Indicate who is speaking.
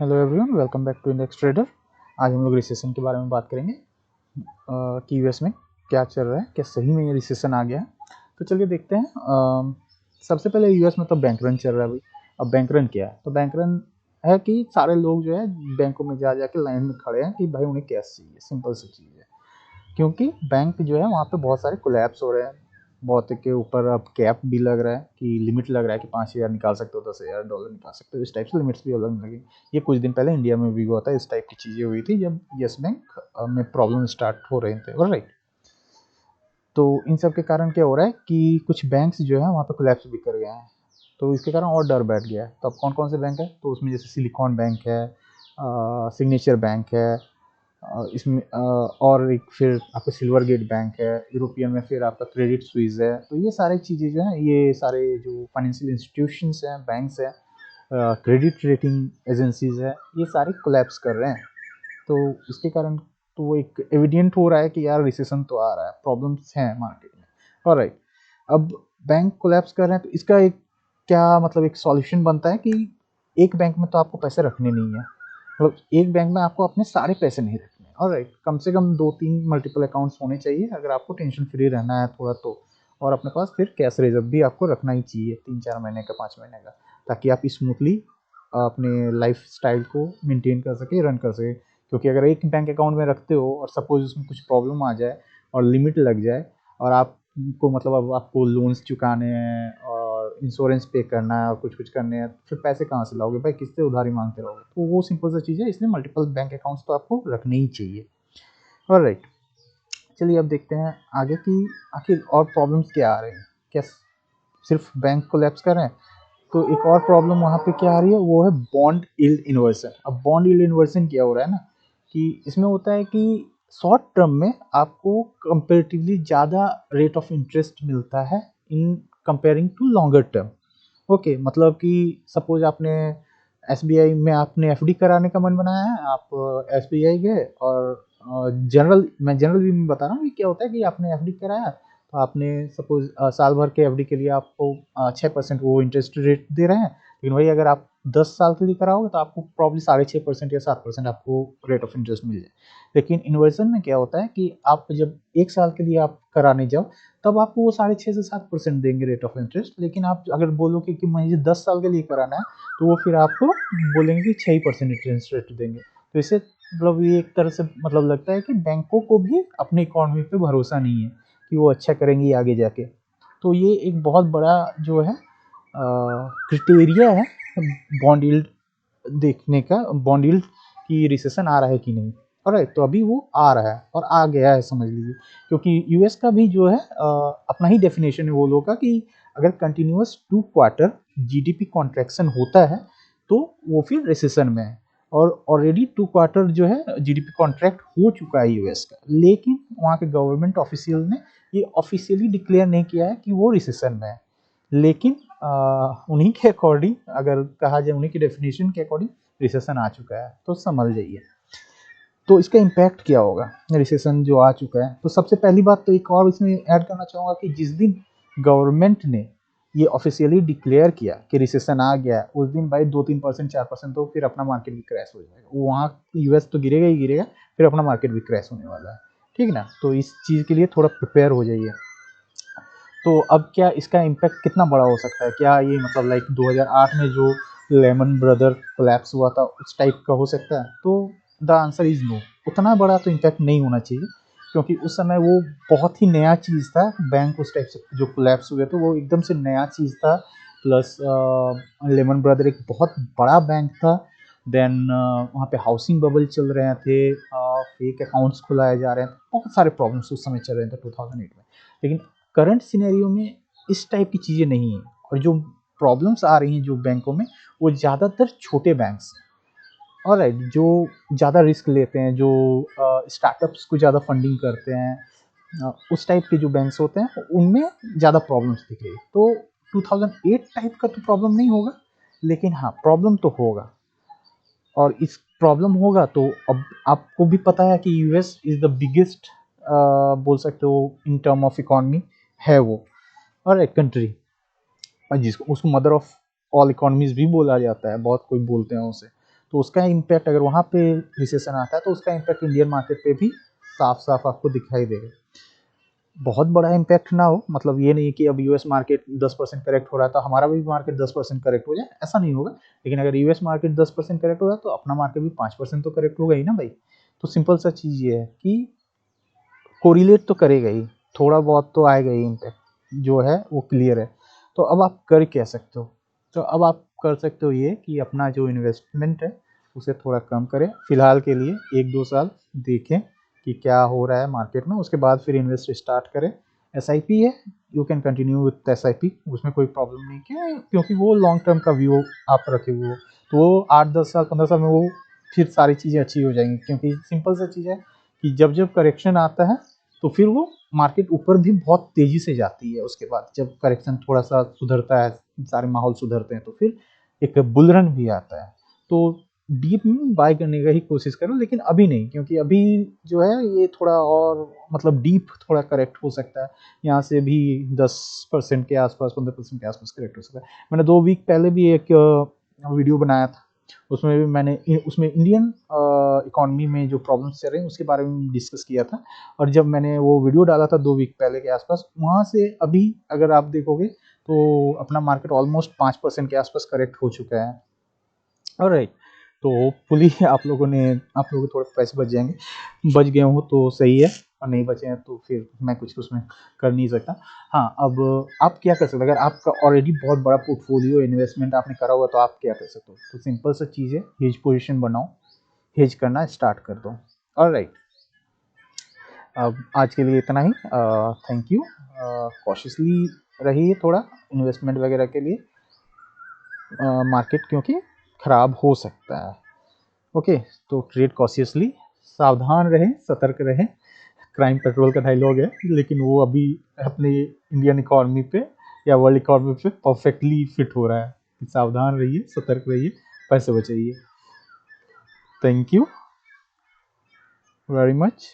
Speaker 1: Hello everyone, welcome back to Index Trader. आज हम लोग रिसेशन के बारे में बात करेंगे कि यूएस में क्या चल रहा है, क्या सही में ये रिसेशन आ गया है। तो चलिए देखते हैं। सबसे पहले यूएस में तो बैंक रन चल रहा है भाई। अब बैंक रन क्या है? तो बैंक रन है कि सारे लोग जो है बैंकों में जा के लाइन में खड़े हैं कि भाई उन्हें कैश चाहिए। सिंपल सी चीज़ है, क्योंकि बैंक जो है वहाँ पे बहुत सारे कोलैप्स हो रहे हैं। बहुत के ऊपर अब कैप भी लग रहा है कि लिमिट लग रहा है कि 5,000 निकाल सकते हो, $10,000 निकाल सकते हो। इस टाइप से लिमिट्स भी अलग लगी। ये कुछ दिन पहले इंडिया में भी हुआ था, इस टाइप की चीज़ें हुई थी जब येस बैंक में प्रॉब्लम स्टार्ट हो रहे थे। ऑलराइट, तो इन सब के कारण क्या हो रहा है कि कुछ बैंक्स जो है वहाँ पे कोलैप्स भी कर गए हैं। तो इसके कारण और डर बैठ गया है। तो अब कौन कौन से बैंक है? तो उसमें जैसे सिलिकॉन बैंक है, सिग्नेचर बैंक है, इसमें और एक फिर आपका सिल्वर गेट बैंक है, यूरोपियन में फिर आपका क्रेडिट स्विस है। तो ये सारी चीज़ें जो है, ये सारे जो फाइनेंशियल इंस्टीट्यूशंस हैं, बैंक्स हैं, क्रेडिट रेटिंग एजेंसीज है, ये सारे कोलैप्स कर रहे हैं। तो इसके कारण तो वो एक एविडेंट हो रहा है कि यार रिसेशन तो आ रहा है, प्रॉब्लम्स हैं मार्केट में। ऑलराइट, अब बैंक कोलैप्स कर रहे हैं तो इसका एक क्या मतलब एक सॉल्यूशन बनता है कि एक बैंक में तो आपको पैसे रखने नहीं है। मतलब एक बैंक में आपको अपने सारे पैसे नहीं रखने। ऑलराइट, कम से कम 2-3 मल्टीपल अकाउंट्स होने चाहिए अगर आपको टेंशन फ्री रहना है थोड़ा तो। और अपने पास फिर कैश रिजर्व भी आपको रखना ही चाहिए, 3-4 महीने का, 5 महीने का, ताकि आप स्मूथली अपने लाइफ स्टाइल को मेंटेन कर सके, रन कर सके। क्योंकि अगर एक बैंक अकाउंट में रखते हो और सपोज उसमें कुछ प्रॉब्लम आ जाए और लिमिट लग जाए और आपको मतलब अब आपको लोन्स चुकाने हैं और इंश्योरेंस पे करना है और कुछ कुछ करने हैं, फिर पैसे कहाँ से लाओगे भाई? किससे उधारी मांगते रहोगे? तो वो सिंपल सी चीज़ है, इसलिए मल्टीपल बैंक अकाउंट्स तो आपको रखने ही चाहिए। ऑलराइट, चलिए अब देखते हैं आगे कि आखिर और प्रॉब्लम्स क्या आ रहे हैं। क्या सिर्फ बैंक कोलैप्स कर रहे हैं? तो एक और प्रॉब्लम वहाँ पे क्या आ रही है, वो है बॉन्ड यील्ड इन्वर्सन। अब बॉन्ड यील्ड इन्वर्सन क्या हो रहा है ना, कि इसमें होता है कि शॉर्ट टर्म में आपको कंपेरेटिवली ज़्यादा रेट ऑफ इंटरेस्ट मिलता है in comparing to longer term. Okay, मतलब कि सपोज आपने एसबीआई में आपने एफडी कराने का मन बनाया है, आप एसबीआई गए और मैं जनरल भी मैं बता रहा हूँ कि क्या होता है कि आपने एफडी कराया तो आपने सपोज साल भर के एफडी के लिए आपको 6% वो इंटरेस्ट रेट दे रहे हैं। लेकिन वही अगर आप 10 साल के लिए कराओगे तो आपको प्रॉब्ली 6.5% या 7% आपको रेट ऑफ इंटरेस्ट मिल जाए। लेकिन इन्वर्जन में क्या होता है कि आप जब 1 साल के लिए आप कराने जाओ तब आपको वो 6.5 से 7% देंगे रेट ऑफ इंटरेस्ट। लेकिन आप अगर बोलोगे कि मुझे 10 साल के लिए कराना है तो वो फिर आपको बोलेंगे कि 6% इंटरेस्ट रेट देंगे। तो इससे मतलब ये एक तरह से मतलब लगता है कि बैंकों को भी अपनी इकोनॉमी पे भरोसा नहीं है कि वो अच्छा करेंगी आगे जाके। तो ये एक बहुत बड़ा जो है क्रिटेरिया है बॉन्ड यील्ड देखने का, बॉन्ड यील्ड की रिसेशन आ रहा है कि नहीं। ऑलराइट, तो अभी वो आ रहा है और आ गया है समझ लीजिए। क्योंकि यूएस का भी जो है अपना ही डेफिनेशन है वो लोग का कि अगर कंटिन्यूअस 2 क्वार्टर जीडीपी कॉन्ट्रैक्शन होता है तो वो फिर रिसेशन में है। और ऑलरेडी 2 क्वार्टर जो है जीडीपी कॉन्ट्रैक्ट हो चुका है यूएस का, लेकिन वहाँ के गवर्नमेंट ऑफिशियल ने ये ऑफिशियली डिक्लेयर नहीं किया है कि वो रिसेशन में है। लेकिन उन्हीं के अकॉर्डिंग अगर कहा जाए, उन्हीं की डेफिनेशन के अकॉर्डिंग रिसेशन आ चुका है, तो समझ जाइए। तो इसका इम्पैक्ट क्या होगा रिसेशन जो आ चुका है? तो सबसे पहली बात तो एक और इसमें ऐड करना चाहूँगा कि जिस दिन गवर्नमेंट ने ये ऑफिशियली डिक्लेयर किया कि रिसेशन आ गया है, उस दिन भाई 2-3%, 4% तो फिर अपना मार्केट भी क्रैश हो जाएगा। वहाँ यूएस तो गिरेगा ही गिरेगा, फिर अपना मार्केट भी क्रैश होने वाला है। ठीक है ना? तो इस चीज़ के लिए थोड़ा प्रिपेयर हो जाइए। तो अब क्या इसका इम्पैक्ट कितना बड़ा हो सकता है? क्या ये मतलब लाइक 2008 में जो लेमन ब्रदर कोलैप्स हुआ था उस टाइप का हो सकता है? तो द आंसर इज़ नो। उतना बड़ा तो इम्पैक्ट नहीं होना चाहिए, क्योंकि उस समय वो बहुत ही नया चीज़ था। बैंक उस टाइप से जो कोलैप्स हुए थे वो एकदम से नया चीज़ था। प्लस लेमन ब्रदर एक बहुत बड़ा बैंक था। देन वहाँ पे हाउसिंग बबल चल रहे थे, फेक अकाउंट्स खुलाए जा रहे थे, बहुत सारे प्रॉब्लम्स उस समय चल रहे थे 2008 में। लेकिन करंट सिनेरियो में इस टाइप की चीज़ें नहीं हैं। और जो प्रॉब्लम्स आ रही हैं जो बैंकों में, वो ज़्यादातर छोटे बैंक्स हैं। ऑलराइट, जो ज़्यादा रिस्क लेते हैं, जो स्टार्टअप्स को ज़्यादा फंडिंग करते हैं, उस टाइप के जो बैंक्स होते हैं उनमें ज़्यादा प्रॉब्लम्स दिख रही है। तो 2008 टाइप का तो प्रॉब्लम नहीं होगा, लेकिन हाँ प्रॉब्लम तो होगा। और इस प्रॉब्लम होगा तो अब आपको भी पता है कि यूएस इज़ द बिगेस्ट, बोल सकते हो इन टर्म ऑफ इकोनॉमी है वो, और एक कंट्री, और जिसको उसको मदर ऑफ ऑल इकोनॉमीज भी बोला जाता है, बहुत कोई बोलते हैं उसे। तो उसका इम्पैक्ट अगर वहाँ पे रिसेशन आता है तो उसका इम्पैक्ट इंडियन मार्केट पे भी साफ साफ आपको दिखाई देगा। बहुत बड़ा इम्पैक्ट ना हो, मतलब ये नहीं कि अब यूएस मार्केट 10% करेक्ट हो रहा है तो हमारा भी मार्केट 10% करेक्ट हो जाए, ऐसा नहीं होगा। लेकिन अगर यूएस मार्केट 10% करेक्ट हो रहा है तो अपना मार्केट भी 5% तो करेक्ट होगा ही ना भाई। तो सिंपल सा चीज़ ये है कि कोरिलेट तो करेगा ही, थोड़ा बहुत तो आएगा ही इम्पैक्ट, जो है वो क्लियर है। तो अब आप कर क्या सकते हो? तो अब आप कर सकते हो ये कि अपना जो इन्वेस्टमेंट है उसे थोड़ा कम करें फिलहाल के लिए, 1-2 साल देखें कि क्या हो रहा है मार्केट में, उसके बाद फिर इन्वेस्ट स्टार्ट करें। SIP है, you can continue with SIP, उसमें कोई प्रॉब्लम नहीं है क्योंकि वो लॉन्ग टर्म का व्यू आप रखे हुए हो, तो वो 8-10 साल 15 साल में वो फिर सारी चीज़ें अच्छी हो जाएंगी। क्योंकि सिंपल सा चीज़ है कि जब जब करेक्शन आता है तो फिर वो मार्केट ऊपर भी बहुत तेजी से जाती है, उसके बाद जब करेक्शन थोड़ा सा सुधरता है, सारे माहौल सुधरते हैं, तो फिर एक बुल रन भी आता है। तो डीप में बाय करने का ही कोशिश करो, लेकिन अभी नहीं, क्योंकि अभी जो है ये थोड़ा और मतलब डीप थोड़ा करेक्ट हो सकता है, यहाँ से भी 10% के आसपास 15% के आसपास करेक्ट हो सकता है। मैंने 2 वीक पहले भी एक वीडियो बनाया था, उसमें भी मैंने उसमें इंडियन इकोनॉमी में जो प्रॉब्लम्स चल रहे हैं उसके बारे में डिस्कस किया था। और जब मैंने वो वीडियो डाला था 2 वीक पहले के आसपास, वहाँ से अभी अगर आप देखोगे तो अपना मार्केट ऑलमोस्ट 5% के आसपास करेक्ट हो चुका है। ऑलराइट, तो होपफुली आप लोगों के थोड़े पैसे बच जाएंगे, बच गए हो तो सही है, और नहीं बचे हैं तो फिर मैं कुछ उसमें कर नहीं सकता। हाँ, अब आप क्या कर सकते हो, अगर आपका ऑलरेडी बहुत बड़ा पोर्टफोलियो इन्वेस्टमेंट आपने करा हुआ तो आप क्या कर सकते हो? तो सिंपल सा चीज़ है, हेज पोजीशन बनाओ, हेज करना स्टार्ट कर दो। ऑलराइट, अब आज के लिए इतना ही। Thank you. कॉशियसली रहिए थोड़ा इन्वेस्टमेंट वगैरह के लिए, मार्केट क्योंकि ख़राब हो सकता है। ओके, तो ट्रेड कॉशियसली, सावधान रहें, सतर्क रहें। क्राइम पेट्रोल का डायलॉग है, लेकिन वो अभी अपने इंडियन इकोनॉमी पे या वर्ल्ड इकोनॉमी पे परफेक्टली फिट हो रहा है कि सावधान रहिए, सतर्क रहिए, पैसे बचाइए। Thank you very much.